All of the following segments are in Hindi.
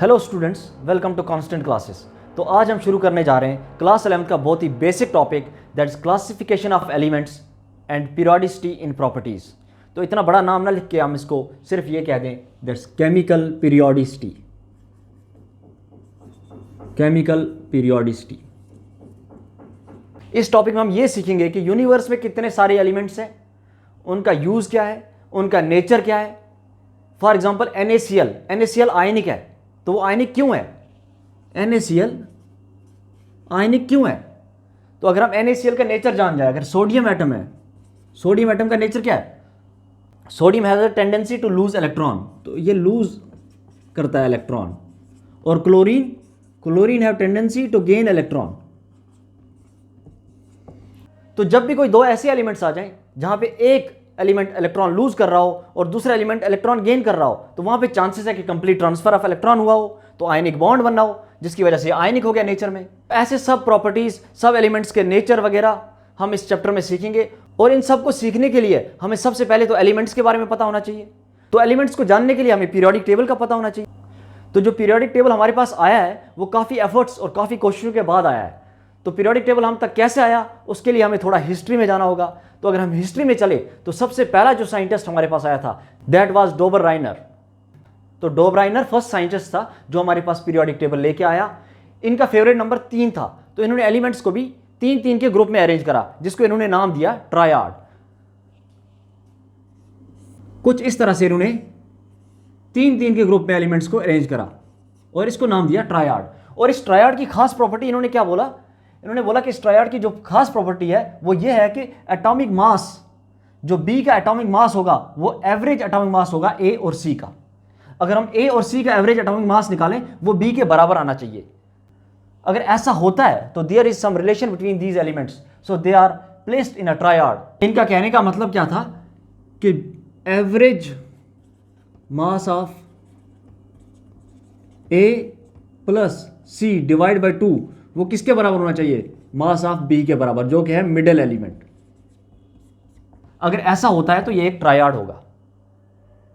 Hello students, welcome to constant classes. तो आज हम शुरू करने जा रहे हैं क्लास 11th का बहुत ही basic topic, that is classification of elements and periodicity in properties. तो इतना बड़ा नाम ना लिख के हम इसको सिर्फ ये कह दें, that's chemical periodicity. Chemical periodicity. इस टॉपिक में हम ये सीखेंगे कि यूनिवर्स में कितने सारे एलिमेंट्स हैं, उनका यूज क्या है, उनका नेचर क्या है। फॉर एग्जाम्पल NaCl आयनिक है, तो वो आयनिक क्यों है? NaCl आयनिक क्यों है? तो अगर हम NaCl का नेचर जान जाए, अगर सोडियम एटम है, सोडियम एटम का नेचर क्या है? Sodium has a tendency to lose electron, तो ये लूज करता है इलेक्ट्रॉन। और chlorine have tendency to gain electron. तो जब भी कोई दो ऐसे एलिमेंट्स आ जाएं जहां पे एक एलिमेंट इलेक्ट्रॉन लूज कर रहा हो और दूसरा एलिमेंट इलेक्ट्रॉन गेन कर रहा हो, तो वहां पे चांसेस है कि कंप्लीट ट्रांसफर ऑफ इलेक्ट्रॉन हुआ हो, तो आयनिक बॉन्ड बनना हो, जिसकी वजह से आयनिक हो गया नेचर में। ऐसे सब प्रॉपर्टीज, सब एलिमेंट्स के नेचर वगैरह हम इस चैप्टर में सीखेंगे। और इन सब को सीखने के लिए हमें सबसे पहले तो एलिमेंट्स के बारे में पता होना चाहिए। तो एलिमेंट्स को जानने के लिए हमें पीरियोडिक टेबल का पता होना चाहिए। तो जो पीरियोडिक टेबल हमारे पास आया है वो काफ़ी एफर्ट्स और काफ़ी कोशिशों के बाद आया है। तो पीरियोडिक टेबल हम तक कैसे आया, उसके लिए हमें थोड़ा हिस्ट्री में जाना होगा। तो अगर हम हिस्ट्री में चले तो सबसे पहला जो साइंटिस्ट हमारे पास आया था, दैट वाज डोबरराइनर। तो डोबरराइनर फर्स्ट साइंटिस्ट था जो हमारे पास पीरियोडिक टेबल लेके आया। इनका फेवरेट नंबर 3 था, तो इन्होंने एलिमेंट्स को भी 3-3 के ग्रुप में अरेंज करा, जिसको इन्होंने नाम दिया ट्रायड। कुछ इस तरह से इन्होंने 3-3 के ग्रुप में एलिमेंट्स को अरेंज करा और इसको नाम दिया ट्रायड। और इस ट्रायड की खास प्रॉपर्टी इन्होंने क्या बोला? इन्होंने बोला कि इस ट्रायड की जो खास प्रॉपर्टी है वो ये है कि एटॉमिक मास, जो बी का एटॉमिक मास होगा वो एवरेज एटॉमिक मास होगा ए और सी का। अगर हम ए और सी का एवरेज एटॉमिक मास निकालें वो बी के बराबर आना चाहिए। अगर ऐसा होता है तो there is some relation between these elements, so they are placed in a triad. इनका कहने का मतलब क्या था कि average mass of A plus C divide by 2 वो किसके बराबर होना चाहिए? मास ऑफ बी के बराबर, जो कि है मिडिल एलिमेंट। अगर ऐसा होता है तो ये एक ट्रायड होगा।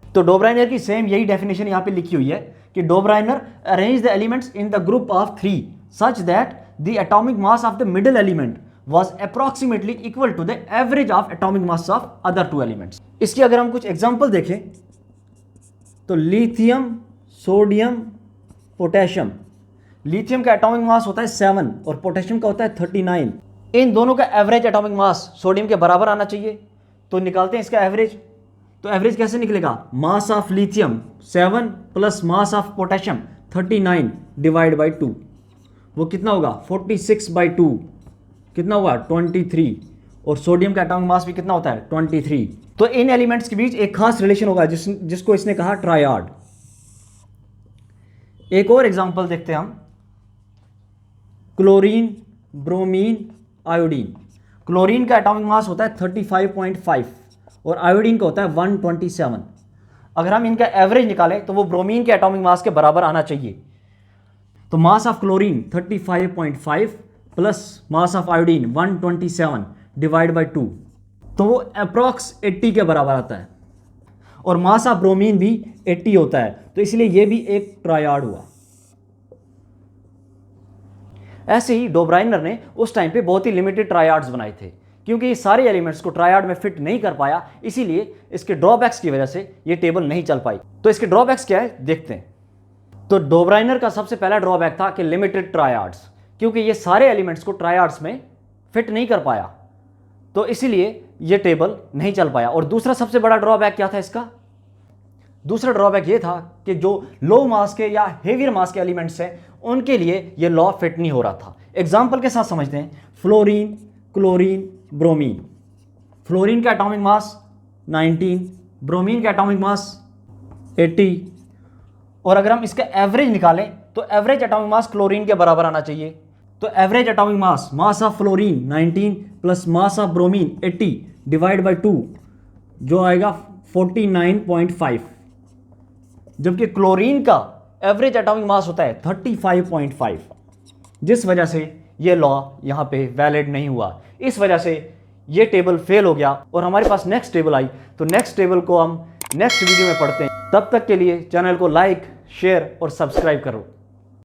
तो डोबराइनर की सेम यही डेफिनेशन यहां पे लिखी हुई है कि Dobereiner arrange the elements in the group of 3 such that the atomic mass of the middle element was approximately equal to the average of atomic mass of other 2 elements। इसकी अगर हम कुछ एग्जांपल देखें तो लिथियम, सोडियम, पोटेशियम। लिथियम का एटॉमिक मास होता है 7 और पोटेशियम का होता है 39। इन दोनों का एवरेज एटॉमिक मास सोडियम के बराबर आना चाहिए। तो निकालते हैं इसका एवरेज। तो एवरेज कैसे निकलेगा? Mass of lithium 7 plus mass of potassium 39 divide by 2, वो कितना होगा? 46/2, कितना हुआ? 23। और सोडियम का एटॉमिक मास भी कितना होता है? 23। तो इन एलिमेंट्स के बीच एक खास रिलेशन होगा जिसको इसने कहा ट्रायड। एक और एग्जांपल देखते हैं हम, क्लोरीन, ब्रोमीन, आयोडीन। क्लोरीन का एटॉमिक मास होता है 35.5 और आयोडीन का होता है 127। अगर हम इनका एवरेज निकालें तो वो ब्रोमीन के एटॉमिक मास के बराबर आना चाहिए। तो mass of chlorine 35.5 plus mass of iodine 127 divide by 2, तो वो अप्रॉक्स 80 के बराबर आता है। और मास ऑफ ब्रोमीन भी 80 होता है, तो इसलिए ये भी एक ट्रायड हुआ। ऐसे ही डोबराइनर ने उस टाइम पे बहुत ही लिमिटेड ट्रायड्स बनाए थे, क्योंकि ये सारे एलिमेंट्स को ट्रायड में फिट नहीं कर पाया, इसीलिए इसके ड्रॉबैक्स की वजह से ये टेबल नहीं चल पाई। तो इसके ड्रॉबैक्स क्या है देखते हैं। तो डोबराइनर का सबसे पहला ड्रॉबैक था कि लिमिटेड ट्रायड्स, क्योंकि ये सारे एलिमेंट्स को ट्रायड्स में फिट नहीं कर पाया, तो इसीलिए ये टेबल नहीं चल पाया। और दूसरा सबसे बड़ा ड्रॉबैक क्या था इसका? दूसरा ड्रॉबैक ये था कि जो लो मास के या हेवियर मास के एलिमेंट्स हैं उनके लिए ये लॉ फिट नहीं हो रहा था। एग्जाम्पल के साथ समझते हैं, फ्लोरीन, क्लोरीन, ब्रोमीन। फ्लोरीन का एटॉमिक मास 19, ब्रोमीन का एटॉमिक मास 80। और अगर हम इसका एवरेज निकालें तो एवरेज एटॉमिक मास क्लोरीन के बराबर आना चाहिए। तो average atomic mass, mass of fluorine 19 plus mass of bromine 80 divide by 2, जो आएगा 49.5, जबकि क्लोरीन का एवरेज एटॉमिक मास होता है 35.5, जिस वजह से ये लॉ यहाँ पे वैलिड नहीं हुआ। इस वजह से ये टेबल फेल हो गया और हमारे पास नेक्स्ट टेबल आई। तो नेक्स्ट टेबल को हम नेक्स्ट वीडियो में पढ़ते हैं। तब तक के लिए चैनल को लाइक, शेयर और सब्सक्राइब करो।